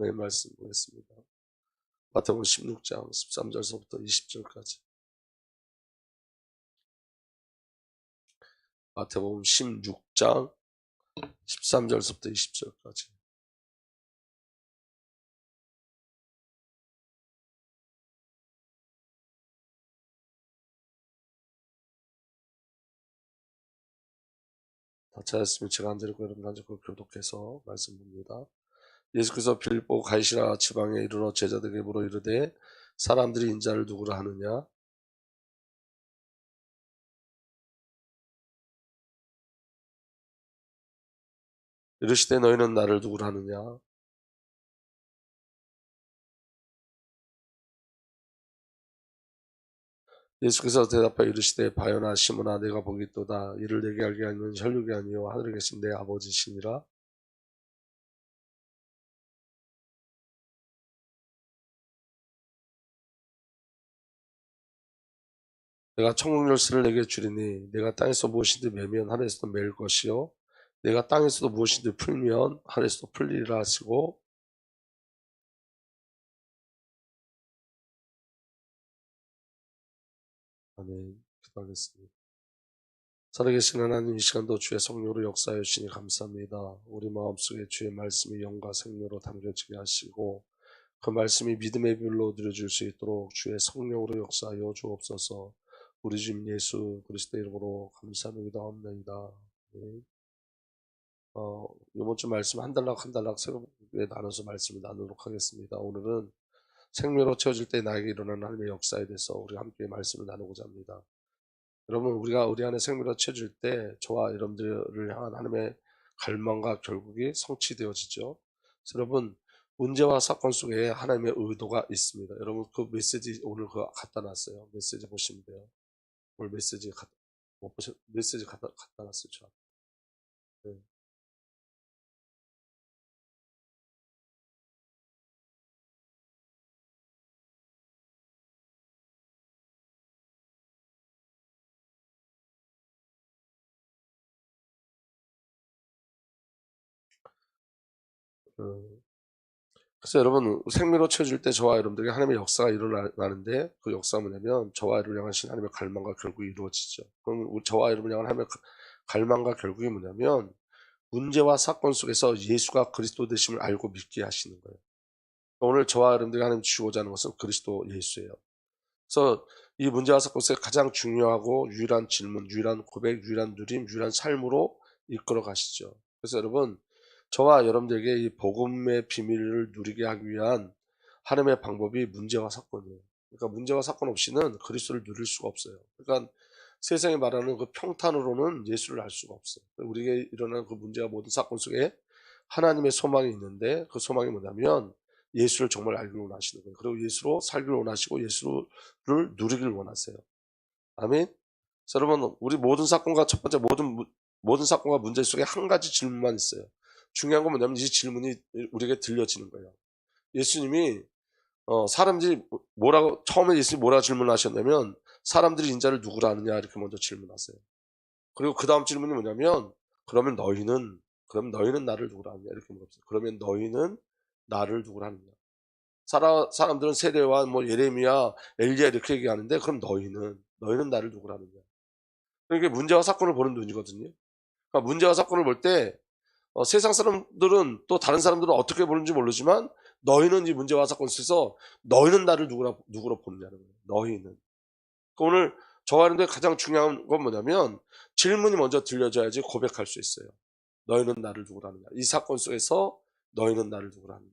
하나님의 말씀 보겠습니다. 마태복음 16장 13절서부터 20절까지. 마태복음 16장 13절서부터 20절까지. 다 찾았으면 제가 안 드리고 여러분 간절히 교독해서 말씀 봅니다. 예수께서 빌립보 가이사랴 지방에 이르러 제자들에게 물어 이르되 사람들이 인자를 누구라 하느냐? 이르시되 너희는 나를 누구라 하느냐? 예수께서 대답하여 이르시되 바요나 시몬아 내가 보기 있도다. 이를 내게 알게 하는 혈육이 아니요 하늘에 계신 내 아버지시니라. 내가 천국 열쇠를 내게 주리니 내가 땅에서 무엇이든 매면 하늘에서도 매일 것이요 내가 땅에서도 무엇이든 풀면 하늘에서도 풀리리라 하시고 아멘. 기도하겠습니다. 살아계신 하나님, 이 시간도 주의 성령으로 역사해 주시니 감사합니다. 우리 마음속에 주의 말씀이 영과 생명으로 담겨지게 하시고 그 말씀이 믿음의 불로 들여줄 수 있도록 주의 성령으로 역사하여 주옵소서. 우리 주님 예수 그리스도 이름으로 감사하며 기도합니다. 네. 이번 주 말씀 한 단락 한 단락 새롭게 나눠서 말씀을 나누도록 하겠습니다. 오늘은 생명으로 채워질 때 나에게 일어나는 하나님의 역사에 대해서 우리 함께 말씀을 나누고자 합니다. 여러분, 우리가 우리 안에 생명으로 채워질 때 저와 여러분들을 향한 하나님의 갈망과 결국이 성취되어지죠. 그래서 여러분, 문제와 사건 속에 하나님의 의도가 있습니다. 여러분, 그 메시지 오늘 그거 갖다 놨어요. 메시지 보시면 돼요. 오늘 메시지 못 보셨, 메시지 갖다 놨어요. 저. 네. 그래서 여러분 생명으로 채워질 때 저와 여러분들에게 하나님의 역사가 일어나는데 그 역사가 뭐냐면 저와 여러분을 향하신 하나님의 갈망과 결국이 이루어지죠. 그럼 저와 여러분을 향한 하나님의 갈망과 결국이 뭐냐면 문제와 사건 속에서 예수가 그리스도 되심을 알고 믿게 하시는 거예요. 오늘 저와 여러분들이 하나님 주고자 하는 것은 그리스도 예수예요. 그래서 이 문제와 사건 속에 가장 중요하고 유일한 질문, 유일한 고백, 유일한 누림, 유일한 삶으로 이끌어 가시죠. 그래서 여러분 저와 여러분들에게 이 복음의 비밀을 누리게 하기 위한 하나님의 방법이 문제와 사건이에요. 그러니까 문제와 사건 없이는 그리스도를 누릴 수가 없어요. 그러니까 세상이 말하는 그 평탄으로는 예수를 알 수가 없어요. 우리에게 일어나는 그 문제와 모든 사건 속에 하나님의 소망이 있는데 그 소망이 뭐냐면 예수를 정말 알기를 원하시는 거예요. 그리고 예수로 살기를 원하시고 예수를 누리기를 원하세요. 아멘. 그래서 여러분 우리 모든 사건과 첫 번째 모든 사건과 문제 속에 한 가지 질문만 있어요. 중요한 건 뭐냐면 이 질문이 우리에게 들려지는 거예요. 예수님이 사람들이 뭐라고 처음에 예수님이 뭐라고 질문하셨냐면 사람들이 인자를 누구라 하느냐 이렇게 먼저 질문하세요. 그리고 그 다음 질문이 뭐냐면 그럼 너희는 나를 누구라 하느냐 이렇게 물었어요. 그러면 너희는 나를 누구라 하느냐. 사람들은 세례와 뭐 예레미야, 엘리야 이렇게 얘기하는데 그럼 너희는 나를 누구라 하느냐. 이게 문제와 사건을 보는 눈이거든요. 그러니까 문제와 사건을 볼 때 세상 사람들은 또 다른 사람들은 어떻게 보는지 모르지만 너희는 이 문제와 사건 속에서 너희는 나를 누구로 보느냐는 거예요. 너희는. 그러니까 오늘 저와 여러분들 가장 중요한 건 뭐냐면 질문이 먼저 들려줘야지 고백할 수 있어요. 너희는 나를 누구로 하느냐. 이 사건 속에서 너희는 나를 누구로 하느냐.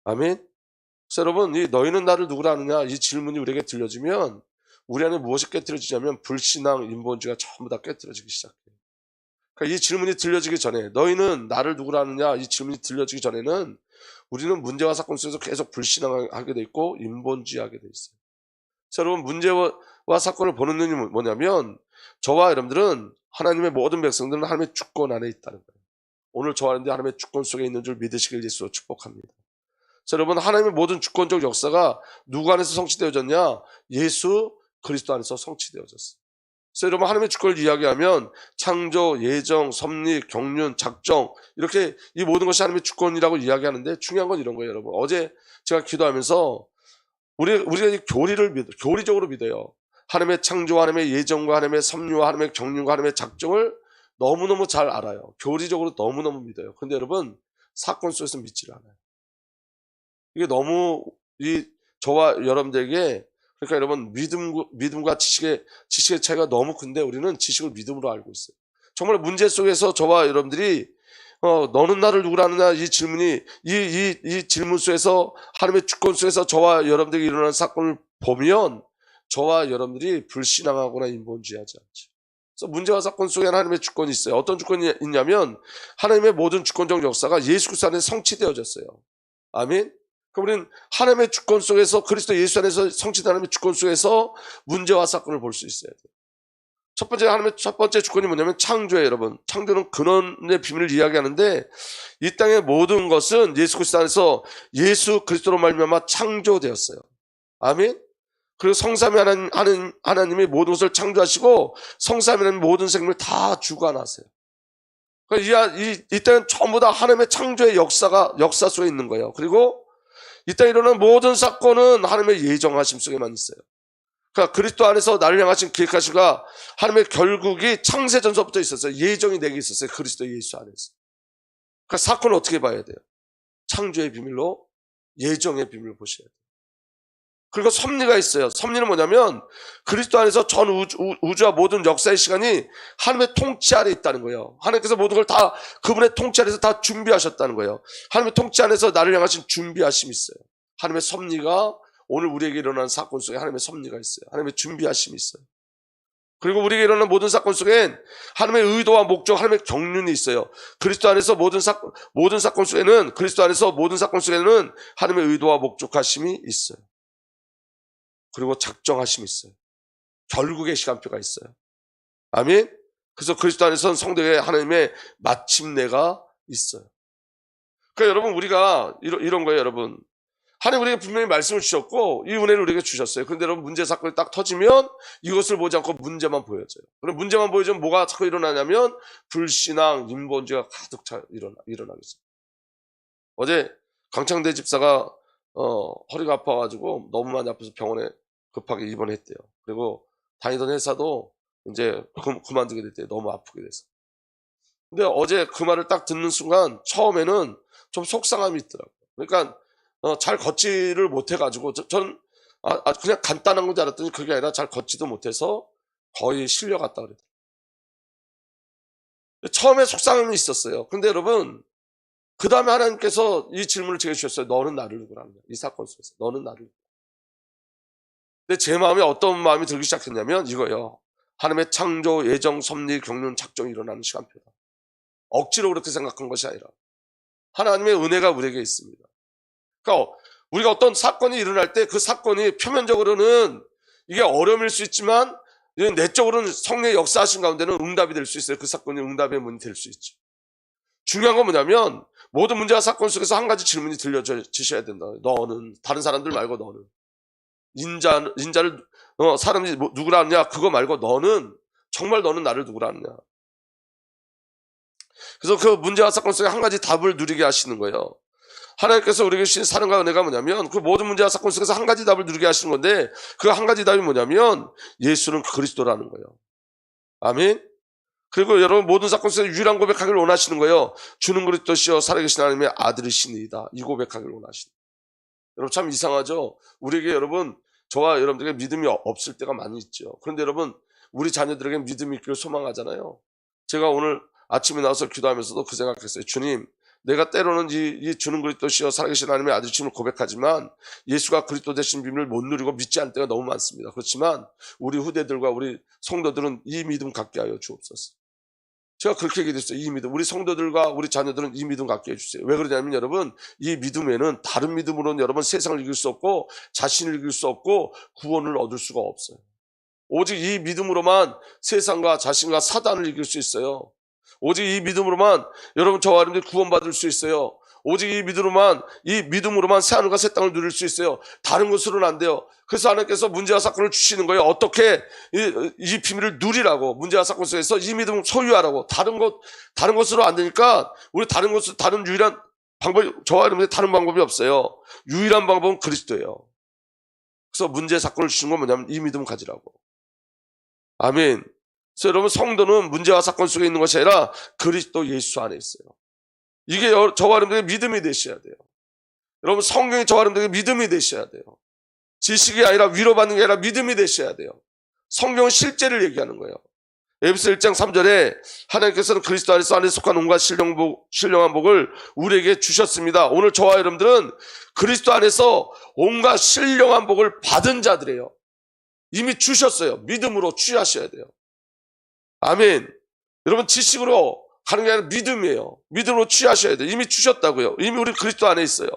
아멘. 그래서 여러분 이 너희는 나를 누구로 하느냐 이 질문이 우리에게 들려지면 우리 안에 무엇이 깨트려지냐면 불신앙, 인본주의가 전부 다 깨트려지기 시작해요. 그러니까 이 질문이 들려지기 전에 너희는 나를 누구로 하느냐 이 질문이 들려지기 전에는 우리는 문제와 사건 속에서 계속 불신앙하게 돼 있고 인본주의하게 돼 있어요. 그래서 여러분 문제와 사건을 보는 눈이 뭐냐면 저와 여러분들은 하나님의 모든 백성들은 하나님의 주권 안에 있다는 거예요. 오늘 저와 여러분들이 하나님의 주권 속에 있는 줄 믿으시길 예수로 축복합니다. 그래서 여러분 하나님의 모든 주권적 역사가 누구 안에서 성취되어졌냐? 예수 그리스도 안에서 성취되어졌어요. 그래서 여러분 하나님의 주권을 이야기하면 창조, 예정, 섭리, 경륜, 작정 이렇게 이 모든 것이 하나님의 주권이라고 이야기하는데 중요한 건 이런 거예요. 여러분 어제 제가 기도하면서 우리가 교리적으로 믿어요. 하나님의 창조와 하나님의 예정과 하나님의 섭리와 하나님의 경륜과 하나님의 작정을 너무너무 잘 알아요. 교리적으로 너무너무 믿어요. 근데 여러분 사건 속에서 믿지를 않아요. 이게 너무 저와 여러분들에게 그러니까 여러분 믿음과 지식의 차이가 너무 큰데 우리는 지식을 믿음으로 알고 있어요. 정말 문제 속에서 저와 여러분들이 너는 나를 누구라 하느냐 이 질문이 이 질문 속에서 하나님의 주권 속에서 저와 여러분들이 일어난 사건을 보면 저와 여러분들이 불신앙하거나 인본주의하지 않죠. 그래서 문제와 사건 속에 하나님의 주권이 있어요. 어떤 주권이 있냐면 하나님의 모든 주권적 역사가 예수 그리스도 안에 성취되어졌어요. 아멘. 그럼 우리는 하나님의 주권 속에서 그리스도 예수 안에서 성취된 하나님의 주권 속에서 문제와 사건을 볼 수 있어야 돼요. 하나님의 첫 번째 주권이 뭐냐면 창조예요, 여러분. 창조는 근원의 비밀을 이야기하는데 이 땅의 모든 것은 예수 그리스도 안에서 예수 그리스도로 말미암아 창조되었어요. 아멘. 그리고 성삼위 하나님이 모든 것을 창조하시고 성삼위 하나님 모든 생명을 다 주관하세요. 그러니까 이 땅은 전부 다 하나님의 창조의 역사 속에 있는 거예요. 그리고 이 땅에 일어나는 모든 사건은 하나님의 예정하심 속에만 있어요. 그러니까 그리스도 안에서 나를 향하신 계획하심과 하나님의 결국이 창세전서부터 있었어요. 예정이 내게 있었어요. 그리스도 예수 안에서. 그러니까 사건을 어떻게 봐야 돼요? 창조의 비밀로 예정의 비밀을 보셔야 돼요. 그리고 섭리가 있어요. 섭리는 뭐냐면 그리스도 안에서 전 우주와 모든 역사의 시간이 하나님의 통치 아래 있다는 거예요. 하나님께서 모든 걸 다 그분의 통치 아래서 다 준비하셨다는 거예요. 하나님의 통치 안에서 나를 향하신 준비하심이 있어요. 하나님의 섭리가 오늘 우리에게 일어나는 사건 속에 하나님의 섭리가 있어요. 하나님의 준비하심이 있어요. 그리고 우리에게 일어나는 모든 사건 속엔 하나님의 의도와 목적, 하나님의 경륜이 있어요. 그리스도 안에서 모든 사건 속에는 그리스도 안에서 모든 사건 속에는 하나님의 의도와 목적하심이 있어요. 그리고 작정하심이 있어요. 결국의 시간표가 있어요. 아멘. 그래서 그리스도 안에서는 성도의 하나님의 마침내가 있어요. 그러니까 여러분 우리가 이런 거예요, 여러분. 하나님 우리에게 분명히 말씀을 주셨고 이 은혜를 우리에게 주셨어요. 그런데 여러분 문제 사건이 딱 터지면 이것을 보지 않고 문제만 보여져요. 그럼 문제만 보여주면 뭐가 자꾸 일어나냐면 불신앙, 인본주의가 가득 차 일어나겠어요. 어제 강창대 집사가 허리가 아파가지고 너무 많이 아파서 병원에 급하게 입원했대요. 그리고 다니던 회사도 이제 그만두게 됐대요. 너무 아프게 돼서. 근데 어제 그 말을 딱 듣는 순간 처음에는 좀 속상함이 있더라고요. 그러니까 잘 걷지를 못해가지고 저는 그냥 간단한 건 줄 알았더니 그게 아니라 잘 걷지도 못해서 거의 실려갔다 그랬더라고요. 처음에 속상함이 있었어요. 근데 여러분 그 다음에 하나님께서 이 질문을 제게 주셨어요. 너는 나를 누구라 하느냐. 이 사건 속에서 너는 나를. 근데 제 마음에 어떤 마음이 들기 시작했냐면 이거예요. 하나님의 창조, 예정, 섭리, 경륜, 작정이 일어나는 시간표다. 억지로 그렇게 생각한 것이 아니라 하나님의 은혜가 우리에게 있습니다. 그러니까 우리가 어떤 사건이 일어날 때 그 사건이 표면적으로는 이게 어려움일 수 있지만 내적으로는 성령의 역사하신 가운데는 응답이 될 수 있어요. 그 사건이 응답의 문이 될 수 있죠. 중요한 건 뭐냐면 모든 문제와 사건 속에서 한 가지 질문이 들려주셔야 된다. 너는 다른 사람들 말고 너는 인자를 사람이 누구라 하느냐 그거 말고 너는 정말 너는 나를 누구라 하느냐. 그래서 그 문제와 사건 속에 한 가지 답을 누리게 하시는 거예요. 하나님께서 우리에게 주신 사랑과 은혜가 뭐냐면 그 모든 문제와 사건 속에서 한 가지 답을 누리게 하시는 건데 그 한 가지 답이 뭐냐면 예수는 그리스도라는 거예요. 아멘. 그리고 여러분 모든 사건 속에서 유일한 고백하기를 원하시는 거예요. 주는 그리스도시요 살아계신 하나님의 아들이시니이다. 이 고백하기를 원하시는 거예요. 여러분 참 이상하죠. 우리에게 여러분 저와 여러분들에게 믿음이 없을 때가 많이 있죠. 그런데 여러분 우리 자녀들에게 믿음이 있기를 소망하잖아요. 제가 오늘 아침에 나와서 기도하면서도 그 생각했어요. 주님 내가 때로는 이 주는 그리스도시여 살아계신 하나님의 아들이심을 고백하지만 예수가 그리스도 되신 비밀을 못 누리고 믿지 않을 때가 너무 많습니다. 그렇지만 우리 후대들과 우리 성도들은 이 믿음 갖게 하여 주옵소서. 제가 그렇게 얘기했어요. 이 믿음. 우리 성도들과 우리 자녀들은 이 믿음 갖게 해주세요. 왜 그러냐면 여러분 이 믿음에는 다른 믿음으로는 여러분 세상을 이길 수 없고 자신을 이길 수 없고 구원을 얻을 수가 없어요. 오직 이 믿음으로만 세상과 자신과 사단을 이길 수 있어요. 오직 이 믿음으로만 여러분 저와 여러분들이 구원받을 수 있어요. 오직 이 믿음으로만 새하늘과 새 땅을 누릴 수 있어요. 다른 것으로는 안 돼요. 그래서 하나님께서 문제와 사건을 주시는 거예요. 어떻게 이 비밀을 누리라고, 문제와 사건 속에서 이 믿음을 소유하라고. 다른 것으로 안 되니까 우리 다른 유일한 방법이, 저와 여러분들 다른 방법이 없어요. 유일한 방법은 그리스도예요. 그래서 문제 사건을 주신 건 뭐냐면 이 믿음을 가지라고. 아멘. 그래서 여러분, 성도는 문제와 사건 속에 있는 것이 아니라 그리스도 예수 안에 있어요. 이게 저와 여러분들의 믿음이 되셔야 돼요. 여러분, 성경이 저와 여러분들의 믿음이 되셔야 돼요. 지식이 아니라 위로받는 게 아니라 믿음이 되셔야 돼요. 성경은 실제를 얘기하는 거예요. 에베소 1장 3절에 하나님께서는 그리스도 안에서 안에 속한 온갖 신령한 복을 우리에게 주셨습니다. 오늘 저와 여러분들은 그리스도 안에서 온갖 신령한 복을 받은 자들이에요. 이미 주셨어요. 믿음으로 취하셔야 돼요. 아멘. 여러분, 지식으로 가는 게 아니라 믿음이에요. 믿음으로 취하셔야 돼요. 이미 주셨다고요. 이미 우리 그리스도 안에 있어요.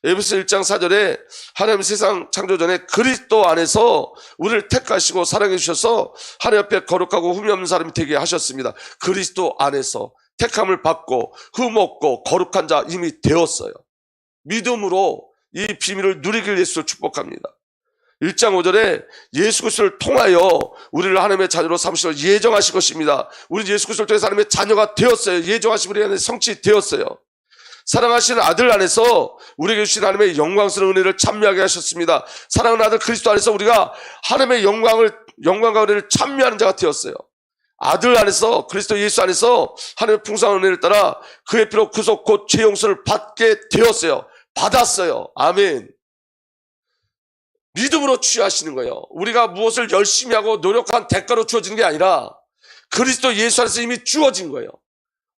에베소 1장 4절에 하나님 세상 창조 전에 그리스도 안에서 우리를 택하시고 사랑해 주셔서 하나님 앞에 거룩하고 흠이 없는 사람이 되게 하셨습니다. 그리스도 안에서 택함을 받고 흠없고 거룩한 자 이미 되었어요. 믿음으로 이 비밀을 누리길 예수를 축복합니다. 1장 5절에 예수 그리스도를 통하여 우리를 하나님의 자녀로 삼으시고 예정하실 것입니다. 우리는 예수 그리스도를 통해서 하나님의 자녀가 되었어요. 예정하신 우리 안에 성취되었어요. 사랑하시는 아들 안에서 우리에게 주신 하나님의 영광스러운 은혜를 찬미하게 하셨습니다. 사랑하는 아들 그리스도 안에서 우리가 하나님의 영광과 은혜를 찬미하는 자가 되었어요. 아들 안에서, 그리스도 예수 안에서 하나님의 풍성한 은혜를 따라 그의 피로 구속 곧 죄 용서를 받게 되었어요. 받았어요. 아멘. 믿음으로 취하시는 거예요. 우리가 무엇을 열심히 하고 노력한 대가로 주어지는 게 아니라 그리스도 예수 안에서 이미 주어진 거예요.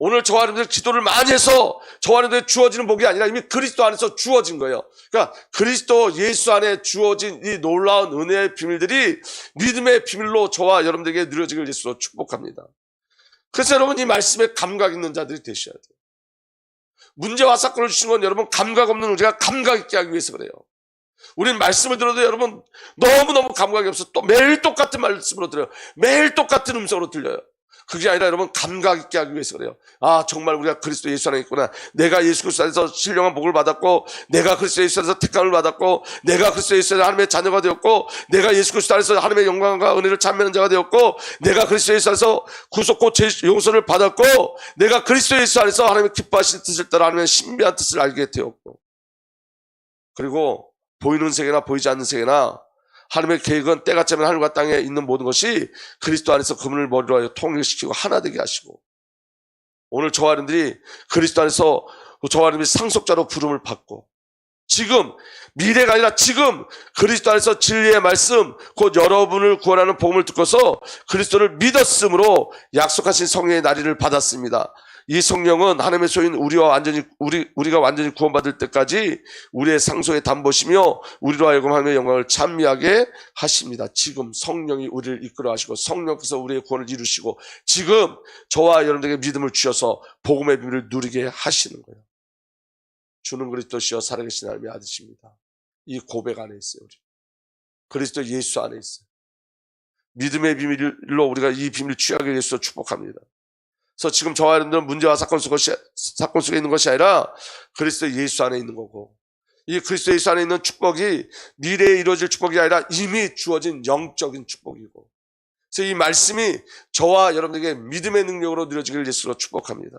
오늘 저와 여러분들 기도를 많이 해서 저와 여러분들 주어지는 복이 아니라 이미 그리스도 안에서 주어진 거예요. 그러니까 그리스도 예수 안에 주어진 이 놀라운 은혜의 비밀들이 믿음의 비밀로 저와 여러분들에게 누려지길 예수로 축복합니다. 그래서 여러분, 이 말씀에 감각 있는 자들이 되셔야 돼요. 문제와 사건을 주신 건 여러분, 감각 없는 우리가 감각 있게 하기 위해서 그래요. 우리는 말씀을 들어도 여러분 너무너무 감각이 없어. 또 매일 똑같은 말씀으로 들어요. 매일 똑같은 음성으로 들려요. 그게 아니라 여러분, 감각 있게 하기 위해서 그래요. 아, 정말 우리가 그리스도 예수 안에 있구나. 내가 예수 그리스도 안에서 신령한 복을 받았고, 내가 그리스도 예수 안에서 택함을 받았고, 내가 그리스도 예수 안에서 하나님의 자녀가 되었고, 내가 예수 그리스도 안에서 하나님의 영광과 은혜를 찬미하는 자가 되었고, 내가 그리스도 예수 안에서 구속고 죄 용서를 받았고, 내가 그리스도 예수 안에서 하나님의 기뻐하신 뜻을 따라 하나님의 신비한 뜻을 알게 되었고, 그리고 보이는 세계나 보이지 않는 세계나 하나님의 계획은 때가 차면 하늘과 땅에 있는 모든 것이 그리스도 안에서 그분을 머리로 하여 통일시키고 하나 되게 하시고, 오늘 저와 여러분들이 그리스도 안에서 저와 여러분들이 상속자로 부름을 받고, 지금 미래가 아니라 지금 그리스도 안에서 진리의 말씀, 곧 여러분을 구원하는 복음을 듣고서 그리스도를 믿었으므로 약속하신 성령의 나리를 받았습니다. 이 성령은 하나님의 소유인 우리가 완전히 구원받을 때까지 우리의 상속의 담보시며 우리로 하여금 하나님의 영광을 찬미하게 하십니다. 지금 성령이 우리를 이끌어 하시고 성령께서 우리의 구원을 이루시고 지금 저와 여러분들에게 믿음을 주셔서 복음의 비밀을 누리게 하시는 거예요. 주는 그리스도시여 살아계신 하나님의 아들이십니다. 이 고백 안에 있어요. 우리 그리스도 예수 안에 있어요. 믿음의 비밀로 우리가 이 비밀을 취하게 위해서 축복합니다. 그래서 지금 저와 여러분들은 문제와 사건 속에 있는 것이 아니라 그리스도 예수 안에 있는 거고, 이 그리스도 예수 안에 있는 축복이 미래에 이루어질 축복이 아니라 이미 주어진 영적인 축복이고, 그래서 이 말씀이 저와 여러분들에게 믿음의 능력으로 누려지기를 예수로 축복합니다.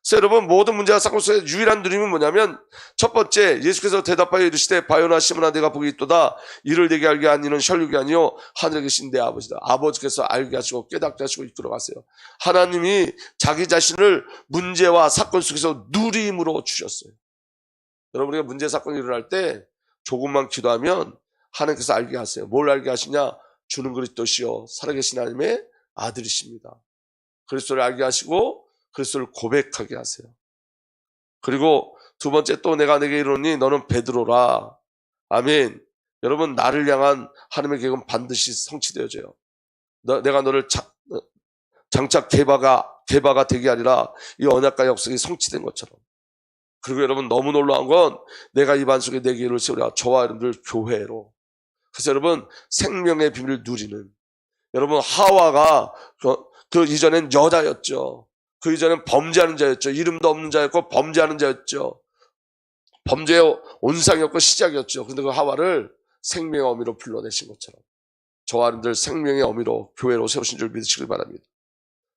그래서 여러분, 모든 문제와 사건 속에 유일한 누림은 뭐냐면, 첫 번째, 예수께서 대답하여 이르시되 바요나 시몬아 내가 복이 있도다. 이를 내게 알게 한 이는 혈육이 아니요 하늘에 계신 내 아버지다. 아버지께서 알게 하시고 깨닫게 하시고 이끌어 가세요. 하나님이 자기 자신을 문제와 사건 속에서 누림으로 주셨어요. 여러분, 우리가 문제 사건이 일어날 때 조금만 기도하면 하나님께서 알게 하세요. 뭘 알게 하시냐? 주는 그리스도시요 살아계신 하나님의 아들이십니다. 그리스도를 알게 하시고 그리스도를 고백하게 하세요. 그리고 두 번째, 또 내가 내게 이르노니 너는 베드로라. 아멘. 여러분, 나를 향한 하나님의 계획은 반드시 성취되어져요. 내가 너를 장착 개바가 되게 하리라. 이 언약과 약속이 성취된 것처럼. 그리고 여러분, 너무 놀라운 건 내가 입안 속에 내 기회를 세우랴. 저와 여러분들 교회로. 그래서 여러분, 생명의 비밀을 누리는, 여러분, 하와가 그 이전엔 여자였죠. 그 이전엔 범죄하는 자였죠. 이름도 없는 자였고 범죄하는 자였죠. 범죄의 온상이었고 시작이었죠. 근데 그 하와를 생명의 어미로 불러내신 것처럼 저와 여러분들 생명의 어미로 교회로 세우신 줄 믿으시길 바랍니다.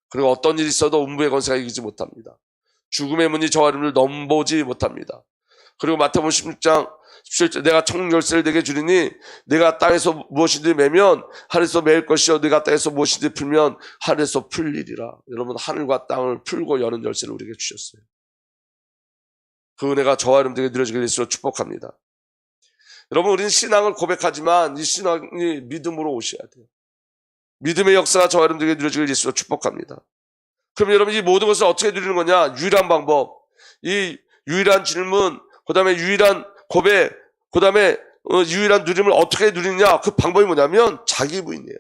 그리고 어떤 일이 있어도 음부의 권세가 이기지 못합니다. 죽음의 문이 저와 여러분들 넘보지 못합니다. 그리고 마태복음 16장 17절 내가 청열쇠를 내게 주리니 내가 땅에서 무엇이든지 매면 하늘에서 매일 것이요 내가 땅에서 무엇이든지 풀면 하늘에서 풀리리라. 여러분 하늘과 땅을 풀고 여는 열쇠를 우리에게 주셨어요. 그 은혜가 저와 여러분들에게 누려지길 예수로 축복합니다. 여러분 우리는 신앙을 고백하지만 이 신앙이 믿음으로 오셔야 돼요. 믿음의 역사가 저와 여러분들에게 누려지길 예수로 축복합니다. 그럼 여러분 이 모든 것을 어떻게 누리는 거냐? 유일한 방법, 이 유일한 질문, 그 다음에 유일한 고백, 그 다음에 유일한 누림을 어떻게 누리느냐? 그 방법이 뭐냐면 자기 부인이에요.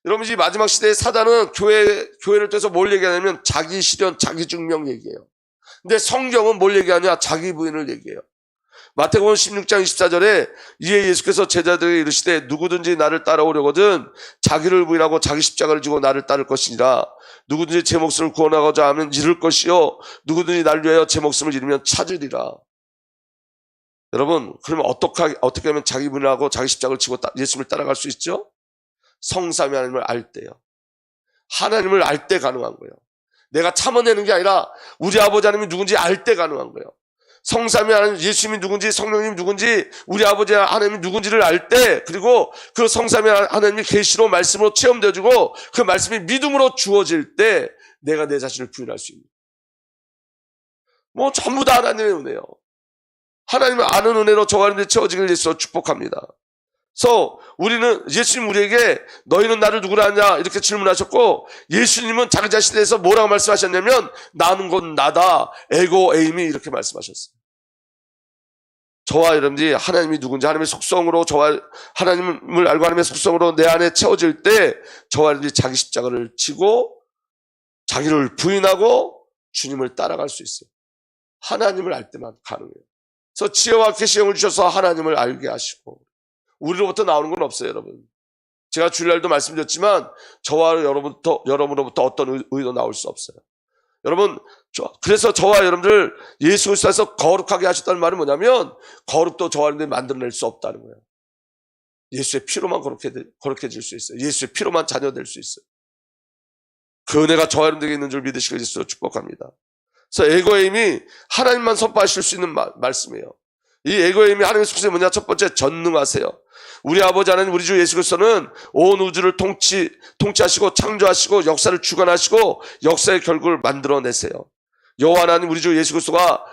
여러분 이 마지막 시대에 사단은 교회를 통해서 뭘 얘기하냐면 자기 실현, 자기 증명 얘기해요. 근데 성경은 뭘 얘기하냐? 자기 부인을 얘기해요. 마태복음 16장 24절에 이에 예수께서 제자들에게 이르시되 누구든지 나를 따라오려거든 자기를 부인하고 자기 십자가를 지고 나를 따를 것이니라. 누구든지 제 목숨을 구원하고자 하면 잃을 것이요 누구든지 나를 위하여 제 목숨을 잃으면 찾으리라. 여러분 그러면 어떻게 하면 자기 부인하고 자기 십자가를 지고 예수님을 따라갈 수 있죠? 성삼위 하나님을 알 때요. 하나님을 알 때 가능한 거예요. 내가 참아내는 게 아니라 우리 아버지 하나님이 누군지 알 때 가능한 거예요. 성삼위 하나님, 예수님이 누군지, 성령님이 누군지, 우리 아버지 하나님이 누군지를 알 때, 그리고 그 성삼위 하나님이 계시로 말씀으로 체험되어지고 그 말씀이 믿음으로 주어질 때 내가 내 자신을 부인할 수 있는. 뭐 전부 다 하나님의 은혜요. 하나님을 아는 은혜로 저와 여러분들이 채워지길 위해서 축복합니다. 그래서 우리는 예수님 우리에게 너희는 나를 누구라 하냐 이렇게 질문하셨고 예수님은 자기 자신에 대해서 뭐라고 말씀하셨냐면 나는 곧 나다 에고 에임이 이렇게 말씀하셨어요. 저와 여러분들이 하나님이 누군지 하나님의 속성으로 저와 하나님을 알고 하나님의 속성으로 내 안에 채워질 때 저와 여러분들이 자기 십자가를 지고 자기를 부인하고 주님을 따라갈 수 있어요. 하나님을 알 때만 가능해요. 그래서 지혜와 계시형을 주셔서 하나님을 알게 하시고 우리로부터 나오는 건 없어요, 여러분. 제가 주일날도 말씀드렸지만 저와 여러분으로부터 어떤 의도 나올 수 없어요. 여러분, 그래서 저와 여러분들 예수 그리스도에서 거룩하게 하셨다는 말은 뭐냐면 거룩도 저와 여러분들이 만들어낼 수 없다는 거예요. 예수의 피로만 거룩해질 수 있어요. 예수의 피로만 자녀될 수 있어요. 그 은혜가 저와 여러분들에게 있는 줄 믿으시길 예수로 축복합니다. 그래서 에고임이 하나님만 선포하실 수 있는 말씀이에요. 이 에고임이 하나님의 속성이 뭐냐? 첫 번째, 전능하세요. 우리 아버지 하나님 우리 주 예수 그리스도는 온 우주를 통치하시고 창조하시고 역사를 주관하시고 역사의 결국을 만들어내세요. 여호와 하나님 우리 주 예수 그리스도가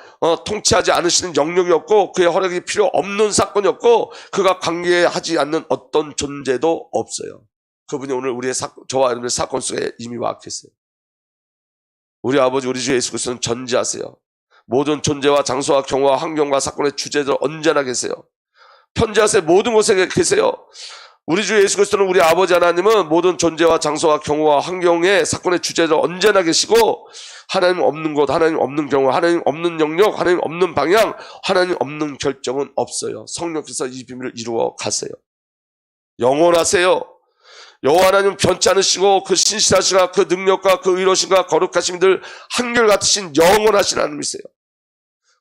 통치하지 않으시는 영역이 없고 그의 허락이 필요 없는 사건이 없고 그가 관계하지 않는 어떤 존재도 없어요. 그분이 오늘 저와 여러분의 사건 속에 이미 와 계세요. 우리 아버지 우리 주 예수 그리스도는 전지하세요. 모든 존재와 장소와 경우와 환경과 사건의 주제들 언제나 계세요. 편지하세요. 모든 곳에 계세요. 우리 주 예수 그리스도는 우리 아버지 하나님은 모든 존재와 장소와 경우와 환경의 사건의 주제들 언제나 계시고 하나님 없는 곳, 하나님 없는 경우, 하나님 없는 영역, 하나님 없는 방향, 하나님 없는 결정은 없어요. 성령께서 이 비밀을 이루어 가세요. 영원하세요. 여호와 하나님 변치 않으시고 그 신실하시가 그 능력과 그 의로심과 거룩하심들 한결같으신 영원하신 하나님이세요.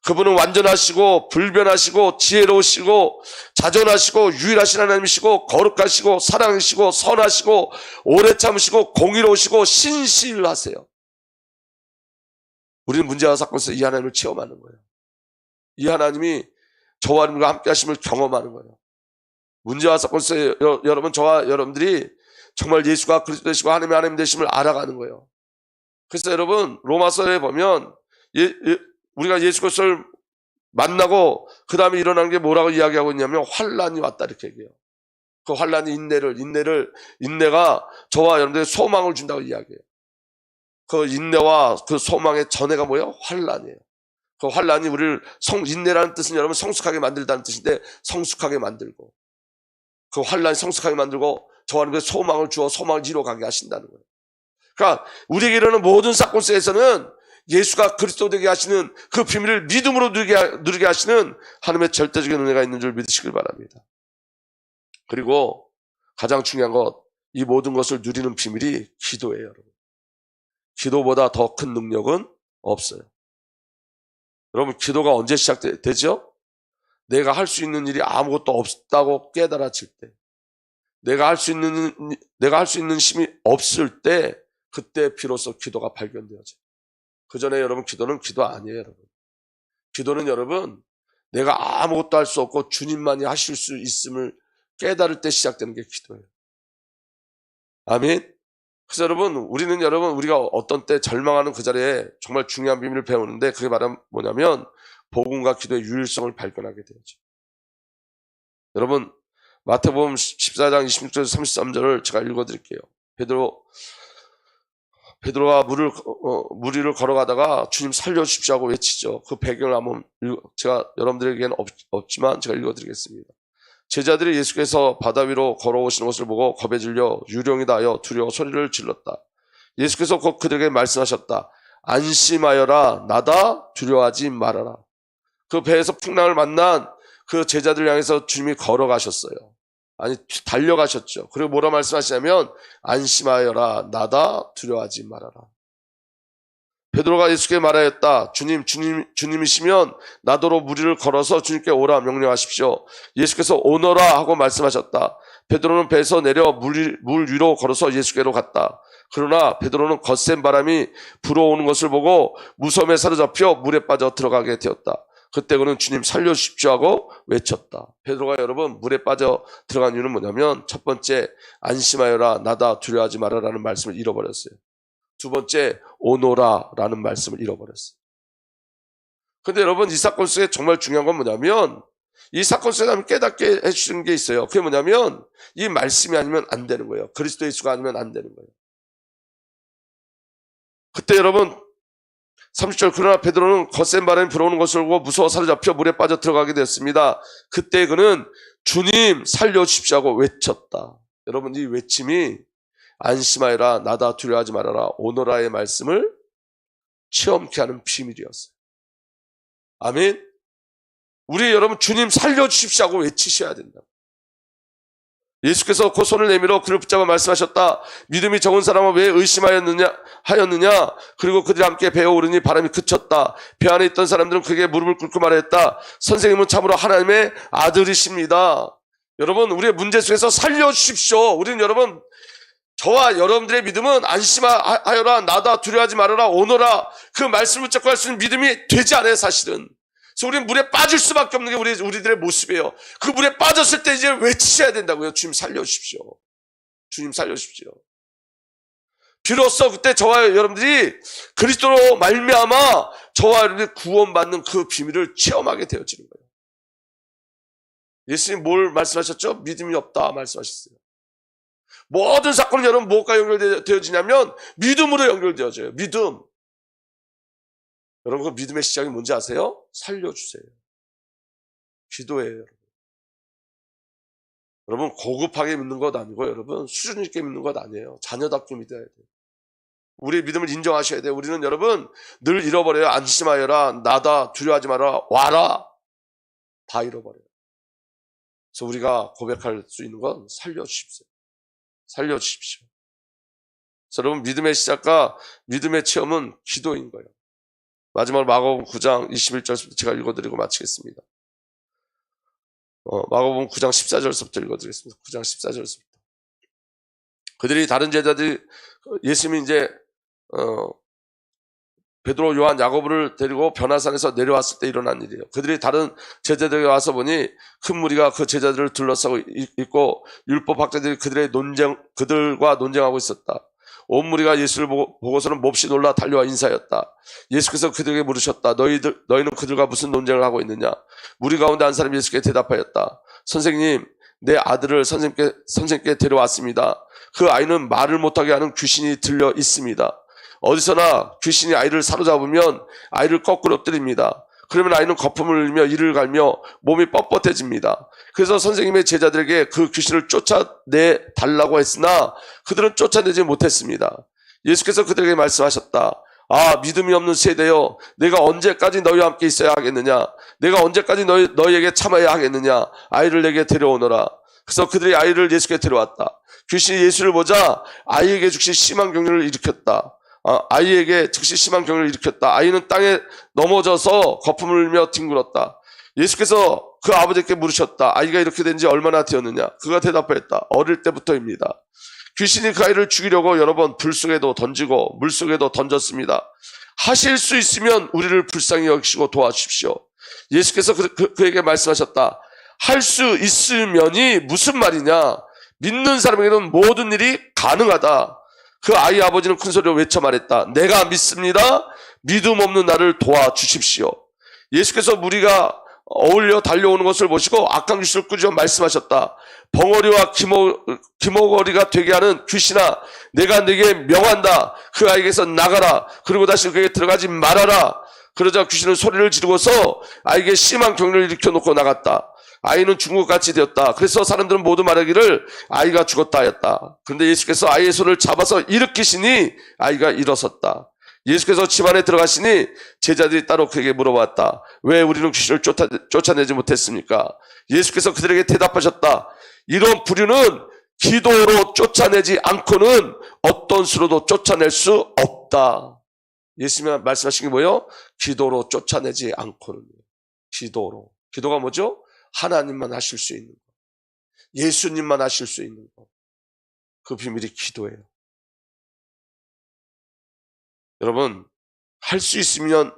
그분은 완전하시고 불변하시고 지혜로우시고 자존하시고 유일하신 하나님이시고 거룩하시고 사랑이시고 선하시고 오래 참으시고 공의로우시고 신실하세요. 우리는 문제와 사건 속에서 이 하나님을 체험하는 거예요. 이 하나님이 저와 여러분과 함께 하심을 경험하는 거예요. 문제와 사건 속에 여러분 저와 여러분들이 정말 예수가 그리스도 되시고 하나님의 하나님 되심을 알아가는 거예요. 그래서 여러분 로마서에 보면 우리가 예수 그리스도를 만나고 그 다음에 일어난 게 뭐라고 이야기하고 있냐면 환난이 왔다 이렇게 얘기해요. 그 환난이 인내가 저와 여러분들의 소망을 준다고 이야기해요. 그 인내와 그 소망의 전해가 뭐예요? 환난이에요. 그 환난이 우리를 인내라는 뜻은 여러분 성숙하게 만들다는 뜻인데 성숙하게 만들고 그 환난이 성숙하게 만들고 저와 여러분의 소망을 주어 소망을 이루어가게 하신다는 거예요. 그러니까 우리에게 일어나는 모든 사건 속에서는 예수가 그리스도 되게 하시는 그 비밀을 믿음으로 누리게 하시는 하나님의 절대적인 은혜가 있는 줄 믿으시길 바랍니다. 그리고 가장 중요한 것, 이 모든 것을 누리는 비밀이 기도예요, 여러분. 기도보다 더 큰 능력은 없어요. 여러분, 기도가 언제 시작되죠? 내가 할 수 있는 일이 아무것도 없다고 깨달아질 때, 내가 할 수 있는 힘이 없을 때, 그때 비로소 기도가 발견되어져요. 그 전에 여러분, 기도는 기도 아니에요, 여러분. 기도는 여러분, 내가 아무것도 할 수 없고 주님만이 하실 수 있음을 깨달을 때 시작되는 게 기도예요. 아멘. 그래서 우리가 어떤 때 절망하는 그 자리에 정말 중요한 비밀을 배우는데, 그게 바로 뭐냐면 복음과 기도의 유일성을 발견하게 되죠. 여러분, 마태복음 14장 26절에서 33절을 제가 읽어드릴게요. 베드로가 물 위를 걸어가다가 주님 살려주십시오 하고 외치죠. 그 배경을 한번 제가 여러분들에게는 없지만 제가 읽어드리겠습니다. 제자들이 예수께서 바다 위로 걸어오시는 것을 보고 겁에 질려 유령이다 하여 두려워 소리를 질렀다. 예수께서 곧 그들에게 말씀하셨다. 안심하여라, 나다, 두려워하지 말아라. 그 배에서 풍랑을 만난 그 제자들 향해서 주님이 걸어가셨어요. 아니, 달려가셨죠. 그리고 뭐라 말씀하시냐면 안심하여라, 나다, 두려워하지 말아라. 베드로가 예수께 말하였다. 주님이시면 나더러 물 위를 걸어서 주님께 오라 명령하십시오. 예수께서 오너라 하고 말씀하셨다. 베드로는 배에서 내려 물 위로 걸어서 예수께로 갔다. 그러나 베드로는 거센 바람이 불어오는 것을 보고 무서움에 사로잡혀 물에 빠져 들어가게 되었다. 그때 그는 주님 살려주십시오 하고 외쳤다. 베드로가 여러분 물에 빠져 들어간 이유는 뭐냐면, 첫 번째 안심하여라, 나다, 두려워하지 말아라는 말씀을 잃어버렸어요. 두 번째 오노라라는 말씀을 잃어버렸어요. 근데 여러분, 이 사건 속에 정말 중요한 건 뭐냐면, 이 사건 속에 하나님 깨닫게 해주시는 게 있어요. 그게 뭐냐면 이 말씀이 아니면 안 되는 거예요. 그리스도 예수가 아니면 안 되는 거예요. 그때 여러분 30절, 그러나 베드로는 거센 바람이 불어오는 것을 보고 무서워 사로잡혀 물에 빠져 들어가게 되었습니다. 그때 그는 주님 살려주십시오 하고 외쳤다. 여러분, 이 외침이 안심하여라, 나다, 두려워하지 말아라, 오너라의 말씀을 체험케 하는 비밀이었어요. 아멘. 우리 여러분, 주님 살려주십시오 하고 외치셔야 된다. 예수께서 그 손을 내밀어 그를 붙잡아 말씀하셨다. 믿음이 적은 사람은 왜 의심하였느냐 그리고 그들이 함께 배에 오르니 바람이 그쳤다. 배 안에 있던 사람들은 그에게 무릎을 꿇고 말했다. 선생님은 참으로 하나님의 아들이십니다. 여러분, 우리의 문제 속에서 살려주십시오. 우리는 여러분, 저와 여러분들의 믿음은 안심하여라, 나다, 두려워하지 말아라, 오너라, 그 말씀을 붙잡고 할 수 있는 믿음이 되지 않아요, 사실은. 그래서 우리는 물에 빠질 수밖에 없는 게 우리들의 모습이에요. 그 물에 빠졌을 때 이제 외치셔야 된다고요. 주님 살려주십시오. 주님 살려주십시오. 비로소 그때 저와 여러분들이 그리스도로 말미암아 저와 여러분들이 구원받는 그 비밀을 체험하게 되어지는 거예요. 예수님 뭘 말씀하셨죠? 믿음이 없다 말씀하셨어요. 모든 사건은 여러분 무엇과 연결되어지냐면 믿음으로 연결되어져요. 믿음. 여러분, 그 믿음의 시작이 뭔지 아세요? 살려주세요. 기도예요. 여러분, 고급하게 믿는 것 아니고 여러분 수준 있게 믿는 것 아니에요. 자녀답게 믿어야 돼요. 우리의 믿음을 인정하셔야 돼요. 우리는 여러분 늘 잃어버려요. 안심하여라, 나다, 두려워하지 마라, 와라, 다 잃어버려요. 그래서 우리가 고백할 수 있는 건 살려주십시오. 살려주십시오. 그래서 여러분, 믿음의 시작과 믿음의 체험은 기도인 거예요. 마지막으로 마가복음 9장 21절부터 제가 읽어드리고 마치겠습니다. 마가복음 9장 14절부터 읽어드리겠습니다. 9장 14절부터. 그들이 다른 제자들이 예수님이 이제 베드로, 요한, 야고보를 데리고 변화산에서 내려왔을 때 일어난 일이에요. 그들이 다른 제자들에게 와서 보니 큰 무리가 그 제자들을 둘러싸고 있고 율법 학자들이 그들과 논쟁하고 있었다. 온 무리가 예수를 보고서는 몹시 놀라 달려와 인사하였다. 예수께서 그들에게 물으셨다. 너희는 그들과 무슨 논쟁을 하고 있느냐? 무리 가운데 한 사람이 예수께 대답하였다. 선생님, 내 아들을 선생님께 데려왔습니다. 그 아이는 말을 못하게 하는 귀신이 들려 있습니다. 어디서나 귀신이 아이를 사로잡으면 아이를 거꾸로 엎드립니다. 그러면 아이는 거품을 흘리며 이를 갈며 몸이 뻣뻣해집니다. 그래서 선생님의 제자들에게 그 귀신을 쫓아내 달라고 했으나 그들은 쫓아내지 못했습니다. 예수께서 그들에게 말씀하셨다. 아, 믿음이 없는 세대여, 내가 언제까지 너희와 함께 있어야 하겠느냐? 내가 언제까지 너희에게 참아야 하겠느냐? 아이를 내게 데려오너라. 그래서 그들이 아이를 예수께 데려왔다. 귀신이 예수를 보자 아이에게 즉시 심한 경련을 일으켰다. 아이에게 즉시 심한 경련을 일으켰다. 아이는 땅에 넘어져서 거품을 흘며 뒹굴었다. 예수께서 그 아버지께 물으셨다. 아이가 이렇게 된 지 얼마나 되었느냐? 그가 대답했다. 어릴 때부터입니다. 귀신이 그 아이를 죽이려고 여러 번 불 속에도 던지고 물 속에도 던졌습니다. 하실 수 있으면 우리를 불쌍히 여기시고 도와주십시오. 예수께서 그에게 말씀하셨다. 할 수 있으면이 무슨 말이냐? 믿는 사람에게는 모든 일이 가능하다. 그 아이 아버지는 큰 소리로 외쳐 말했다. 내가 믿습니다. 믿음 없는 나를 도와주십시오. 예수께서 무리가 어울려 달려오는 것을 보시고 악한 귀신을 꾸짖어 말씀하셨다. 벙어리와 기모거리가 되게 하는 귀신아, 내가 네게 명한다. 그 아이에게서 나가라. 그리고 다시 그에게 들어가지 말아라. 그러자 귀신은 소리를 지르고서 아이에게 심한 경련을 일으켜놓고 나갔다. 아이는 죽은 것 같이 되었다. 그래서 사람들은 모두 말하기를 아이가 죽었다 하였다. 그런데 예수께서 아이의 손을 잡아서 일으키시니 아이가 일어섰다. 예수께서 집 안에 들어가시니 제자들이 따로 그에게 물어봤다. 왜 우리는 귀신을 쫓아내지 못했습니까? 예수께서 그들에게 대답하셨다. 이런 부류는 기도로 쫓아내지 않고는 어떤 수로도 쫓아낼 수 없다. 예수님이 말씀하신 게 뭐예요? 기도로 쫓아내지 않고는. 기도로. 기도가 뭐죠? 하나님만 하실 수 있는 것. 예수님만 하실 수 있는 것. 그 비밀이 기도예요. 여러분, 할 수 있으면이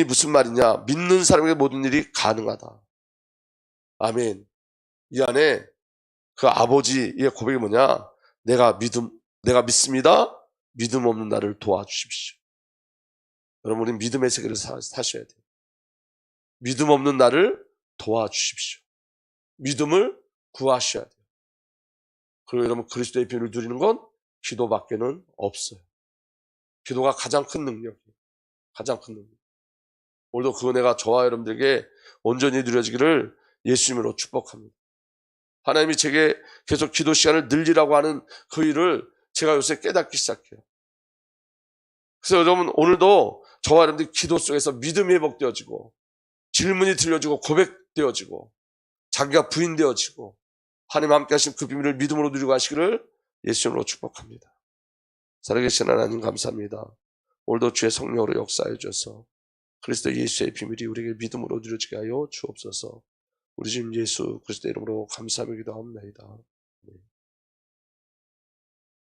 무슨 말이냐? 믿는 사람에게 모든 일이 가능하다. 아멘. 이 안에 그 아버지의 고백이 뭐냐? 내가 믿습니다. 믿음 없는 나를 도와주십시오. 여러분, 우린 믿음의 세계를 사셔야 돼요. 믿음 없는 나를 도와주십시오. 믿음을 구하셔야 돼요. 그리고 여러분, 그리스도의 비밀을 누리는 건 기도밖에는 없어요. 기도가 가장 큰 능력이에요. 가장 큰 능력. 오늘도 그 은혜가 저와 여러분들에게 온전히 누려지기를 예수님으로 축복합니다. 하나님이 제게 계속 기도 시간을 늘리라고 하는 그 일을 제가 요새 깨닫기 시작해요. 그래서 여러분, 오늘도 저와 여러분들이 기도 속에서 믿음이 회복되어지고 질문이 들려지고 고백되어지고 자기가 부인되어지고 하나님 함께 하신 그 비밀을 믿음으로 누리고 하시기를 예수님으로 축복합니다. 살아계신 하나님 감사합니다. 오늘도 주의 성령으로 역사해 주셔서 그리스도 예수의 비밀이 우리에게 믿음으로 누려지게 하여 주옵소서. 우리 주님 예수 그리스도 이름으로 감사하며 기도합니다.